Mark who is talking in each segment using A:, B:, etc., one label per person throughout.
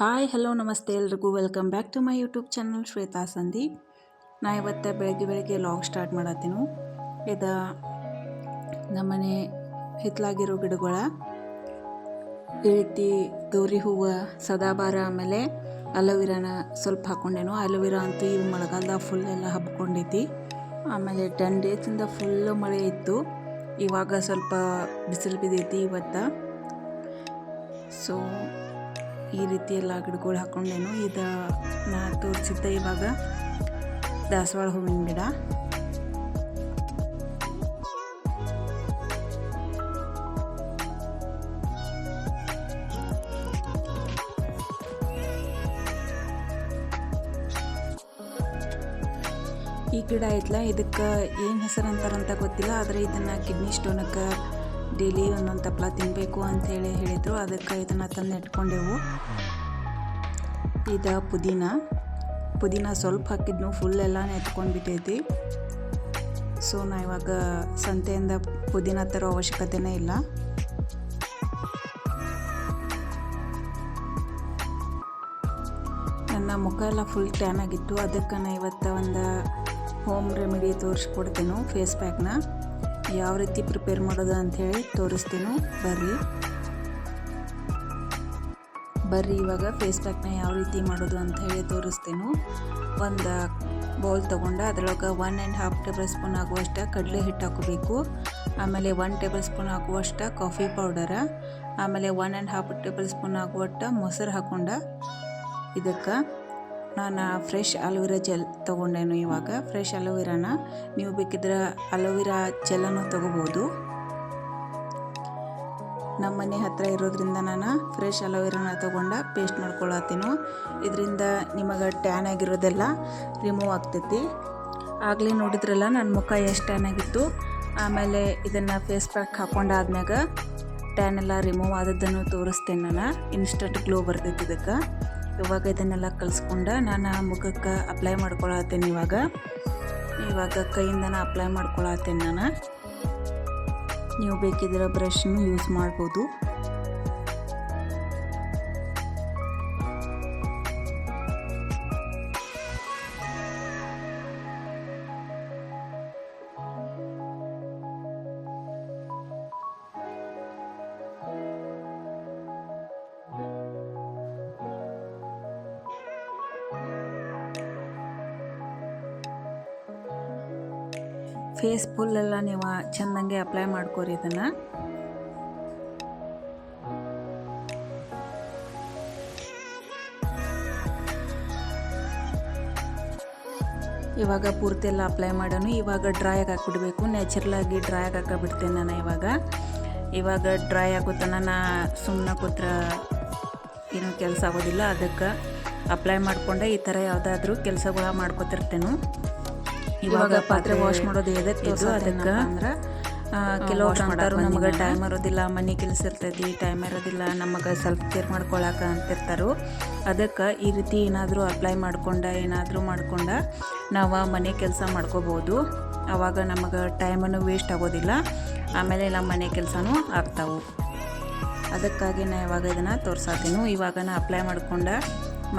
A: Hi hello ನಮಸ್ತೆ ಎಲ್ರಿಗೂ welcome back to my YouTube channel Shweta Sandeep. ನಾ ಇವತ್ತು ಬೆಳಗ್ಗೆ ಲಾಗ್ ಸ್ಟಾರ್ಟ್ ಮಾಡತ್ತೀನಿ. ಇದು ನಮ್ಮನೆ ಹಿತ್ತಲಾಗಿರೋ ಗಿಡಗಳ ಈ ರೀತಿ ಗೌರಿ ಹೂವು, ಸದಾಬಾರ, ಆಮೇಲೆ ಅಲೋವಿರಾನ ಸ್ವಲ್ಪ ಹಾಕ್ಕೊಂಡೇನು. ಅಲೋವಿರಾ ಅಂತೂ ಈ ಮಳೆಗಾಲದಾಗ ಫುಲ್ ಎಲ್ಲ ಹಬ್ಕೊಂಡೈತಿ. ಆಮೇಲೆ 10 ಡೇಸಿಂದ ಫುಲ್ಲು ಮಳೆ ಇತ್ತು. ಇವಾಗ ಸ್ವಲ್ಪ ಬಿಸಿಲು ಬಿದ್ದೈತಿ ಇವತ್ತು. ಸೊ ಈ ರೀತಿ ಎಲ್ಲ ಗಿಡಗಳು ಹಾಕ್ಕೊಂಡೇನು. ಇದು ನಾ ತೋರಿಸಿದ್ದೆ ಇವಾಗ ದಾಸವಾಳ ಹೂವಿನ ಗಿಡ. ಈ ಗಿಡ ಐತ್ಲ, ಇದಕ್ಕೆ ಏನು ಹೆಸರು ಅಂತಾರಂತ ಗೊತ್ತಿಲ್ಲ, ಆದರೆ ಇದನ್ನು ಕಿಡ್ನಿ ಸ್ಟೋನಕ್ಕೆ ಡೈಲಿ ಒಂದೊಂದು ತಪ್ಪಲ ತಿನ್ನಬೇಕು ಅಂಥೇಳಿ ಹೇಳಿದರು. ಅದಕ್ಕೆ ಇದನ್ನು ತಂದು ನೆಟ್ಕೊಂಡೆವು. ಇದು ಪುದೀನ ಸ್ವಲ್ಪ ಹಾಕಿದ್ನು, ಫುಲ್ ಎಲ್ಲ ನೆತ್ಕೊಂಡು ಬಿಟ್ಟೈತಿ. ಸೊ ನಾ ಇವಾಗ ಸಂತೆಯಿಂದ ಪುದೀನ ತರೋ ಅವಶ್ಯಕತೆನೇ ಇಲ್ಲ. ನನ್ನ ಮುಖ ಎಲ್ಲ ಫುಲ್ ಟ್ಯಾನ್ ಆಗಿತ್ತು. ಅದಕ್ಕೆ ನಾ ಇವತ್ತು ಒಂದು ಹೋಮ್ ರೆಮಿಡಿ ತೋರಿಸ್ಕೊಡ್ತೇನೆ. ಫೇಸ್ ಪ್ಯಾಕ್ನ ಯಾವ ರೀತಿ ಪ್ರಿಪೇರ್ ಮಾಡೋದು ಅಂಥೇಳಿ ತೋರಿಸ್ತೀನಿ. ಬರ್ರಿ ಇವಾಗ ಫೇಸ್ ಪ್ಯಾಕ್ನ ಯಾವ ರೀತಿ ಮಾಡೋದು ಅಂತ ಹೇಳಿ ತೋರಿಸ್ತೀನಿ. ಒಂದು ಬೌಲ್ ತೊಗೊಂಡು ಅದರೊಳಗೆ 1.5 ಟೇಬಲ್ ಸ್ಪೂನ್ ಆಗುವಷ್ಟು ಕಡಲೆ ಹಿಟ್ಟು ಹಾಕೋಬೇಕು. ಆಮೇಲೆ 1 ಟೇಬಲ್ ಸ್ಪೂನ್ ಆಗುವಷ್ಟು ಕಾಫಿ ಪೌಡರ, ಆಮೇಲೆ 1.5 ಟೇಬಲ್ ಸ್ಪೂನ್ ಆಗುವಷ್ಟು ಮೊಸರು ಹಾಕ್ಕೊಂಡು ಇದಕ್ಕೆ ನಾನು ಫ್ರೆಶ್ ಅಲೋವೆರಾ ಜೆಲ್ ತೊಗೊಂಡೇನು. ಇವಾಗ ಫ್ರೆಶ್ ಅಲೋವೆರಾನ ನೀವು ಬೇಕಿದ್ರೆ ಅಲೋವೆರಾ ಜೆಲ್ಲನ್ನು ತೊಗೋಬೋದು. ನಮ್ಮ ಮನೆ ಹತ್ತಿರ ಇರೋದ್ರಿಂದ ನಾನು ಫ್ರೆಶ್ ಅಲೋವೆರಾನ ತೊಗೊಂಡು ಪೇಸ್ಟ್ ಮಾಡ್ಕೊಳತ್ತೀನಿ. ಇದರಿಂದ ನಿಮಗೆ ಟ್ಯಾನ್ ಆಗಿರೋದೆಲ್ಲ ರಿಮೂವ್ ಆಗ್ತೈತಿ. ಆಗಲೇ ನೋಡಿದ್ರಲ್ಲ ನನ್ನ ಮುಖ ಎಷ್ಟು ಟ್ಯಾನ್ ಆಗಿತ್ತು. ಆಮೇಲೆ ಇದನ್ನು ಫೇಸ್ ಪ್ಯಾಕ್ ಹಾಕ್ಕೊಂಡಾದ್ಮ್ಯಾಗ ಟ್ಯಾನ್ ಎಲ್ಲ ರಿಮೂವ್ ಆದದ್ದನ್ನು ತೋರಿಸ್ತೇನೆ. ನಾನು ಇನ್ಸ್ಟಂಟ್ ಗ್ಲೋ ಬರ್ತೈತಿ ಇದಕ್ಕೆ. ಇವಾಗ ಇದನ್ನೆಲ್ಲ ಕಲಿಸ್ಕೊಂಡು ನಾನು ಮುಖಕ್ಕೆ ಅಪ್ಲೈ ಮಾಡ್ಕೊಳತ್ತೇನೆ. ಇವಾಗ ಕೈಯಿಂದನೇ ಅಪ್ಲೈ ಮಾಡ್ಕೊಳತ್ತೇನೆ ನಾನು. ನೀವು ಬೇಕಿದ್ರೆ ಬ್ರಷ್ನು ಯೂಸ್ ಮಾಡ್ಬೋದು. ಫೇಸ್ ಫುಲ್ಲೆಲ್ಲ ನೀವು ಚೆಂದಂಗೆ ಅಪ್ಲೈ ಮಾಡ್ಕೋರಿ ಇದನ್ನು. ಇವಾಗ ಪೂರ್ತಿ ಎಲ್ಲ ಅಪ್ಲೈ ಮಾಡೋಣ. ಇವಾಗ ಡ್ರೈ ಹಾಕಿಬಿಡ್ಬೇಕು. ನ್ಯಾಚುರಲಾಗಿ ಡ್ರೈ ಹಾಕಿಬಿಡ್ತೇನೆ ನಾನು. ಇವಾಗ ಡ್ರೈ ಆಗುತ್ತಾನ ನಾ ಸುಮ್ಮನೆ ಕೂತ್ರೆ ಏನೂ ಕೆಲಸ ಆಗೋದಿಲ್ಲ. ಅದಕ್ಕೆ ಅಪ್ಲೈ ಮಾಡಿಕೊಂಡೆ ಈ ಥರ ಯಾವುದಾದ್ರೂ ಕೆಲಸಗಳ ಮಾಡ್ಕೊತಿರ್ತೇನೆ. ಇವಾಗ ಪಾತ್ರೆ ವಾಶ್ ಮಾಡೋದು ಎದಕ್ಕೆ ಅದಕ್ಕೆ ಅಂದ್ರೆ ಕೆಲವ್ರು ಅಂತಾರು ನಮಗೆ ಟೈಮ್ ಇರೋದಿಲ್ಲ, ಮನೆ ಕೆಲಸ ಇರ್ತೈತಿ, ಟೈಮ್ ಇರೋದಿಲ್ಲ, ನಮಗೆ ಸೆಲ್ಫ್ ಕೇರ್ ಮಾಡ್ಕೊಳಕ್ಕೆ ಅಂತಿರ್ತಾರೋ. ಅದಕ್ಕೆ ಈ ರೀತಿ ಏನಾದರೂ ಅಪ್ಲೈ ಮಾಡ್ಕೊಂಡು ನಾವು ಮನೆ ಕೆಲಸ ಮಾಡ್ಕೋಬೋದು. ಆವಾಗ ನಮಗೆ ಟೈಮನ್ನು ವೇಸ್ಟ್ ಆಗೋದಿಲ್ಲ, ಆಮೇಲೆ ನಮ್ಮ ಮನೆ ಕೆಲಸನೂ ಆಗ್ತಾವೆ. ಅದಕ್ಕಾಗಿ ನಾ ಇವಾಗ ಇದನ್ನು ತೋರ್ಸಾತೀನಿ. ಇವಾಗ ನಾ ಅಪ್ಲೈ ಮಾಡ್ಕೊಂಡು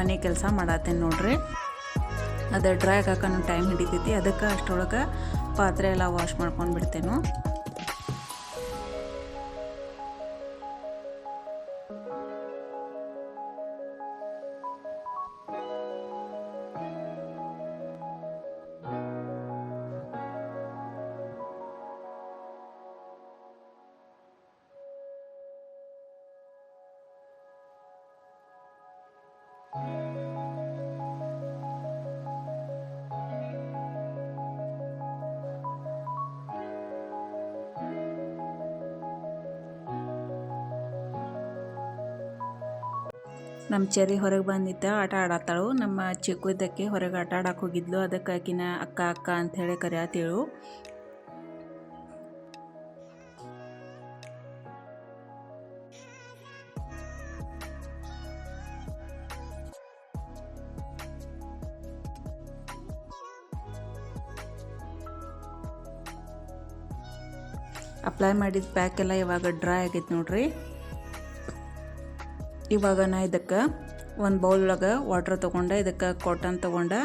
A: ಮನೆ ಕೆಲಸ ಮಾಡತ್ತೇನೆ ನೋಡ್ರಿ. ಅದು ಡ್ರೈ ಹಾಕೋನು ಟೈಮ್ ಹಿಡಿತೈತಿ. ಅದಕ್ಕೆ ಅಷ್ಟರೊಳಗೆ ಪಾತ್ರೆ ಎಲ್ಲ ವಾಶ್ ಮಾಡ್ಕೊಂಡು ಬಿಡ್ತೇನೆ. ನಮ್ಮ ಚೆರಿ ಹೊರಗೆ ಬಂದಿದ್ದ ಆಟ ಆಡತ್ತಾಳು. ನಮ್ಮ ಚಿಕ್ಕು ಇದ್ದಕ್ಕೆ ಹೊರಗೆ ಆಟ ಆಡಕ್ಕೆ ಹೋಗಿದ್ಲು. ಅದಕ್ಕಾಗಿನ ಅಕ್ಕ ಅಂಥೇಳಿ ಕರೆಯತ್ತೇಳು. ಅಪ್ಲೈ ಮಾಡಿದ ಪ್ಯಾಕ್ ಎಲ್ಲ ಇವಾಗ ಡ್ರೈ ಆಗೈತೆ ನೋಡ್ರಿ. ಇವಾಗ ನಾ ಇದಕ್ಕೆ ಒಂದು ಬೌಲ್ ಒಳಗೆ ವಾಟ್ರ್ ತೊಗೊಂಡೆ ಇದಕ್ಕೆ ಕಾಟನ್ ತೊಗೊಂಡೆ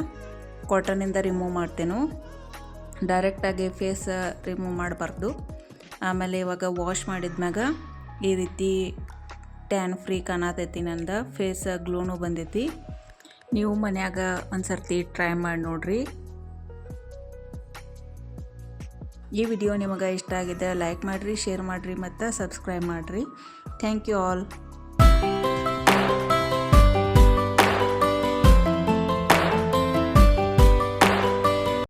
A: ಕಾಟನಿಂದ ರಿಮೂವ್ ಮಾಡ್ತೇನೆ. ಡೈರೆಕ್ಟಾಗಿ ಫೇಸ್ ರಿಮೂವ್ ಮಾಡಬಾರ್ದು. ಆಮೇಲೆ ಇವಾಗ ವಾಶ್ ಮಾಡಿದ್ಮ್ಯಾಗ ಈ ರೀತಿ ಟ್ಯಾನ್ ಫ್ರೀ ಕಾಣತೈತಿ. ನಂದು ಫೇಸ್ ಗ್ಲೋನು ಬಂದೈತಿ. ನೀವು ಮನ್ಯಾಗ ಒಂದು ಸರ್ತಿ ಟ್ರೈ ಮಾಡಿ ನೋಡ್ರಿ. ಈ ವಿಡಿಯೋ ನಿಮಗೆ ಇಷ್ಟ ಆಗಿದೆ ಲೈಕ್ ಮಾಡಿರಿ, ಶೇರ್ ಮಾಡಿರಿ ಮತ್ತು ಸಬ್ಸ್ಕ್ರೈಬ್ ಮಾಡಿರಿ. Thank you all.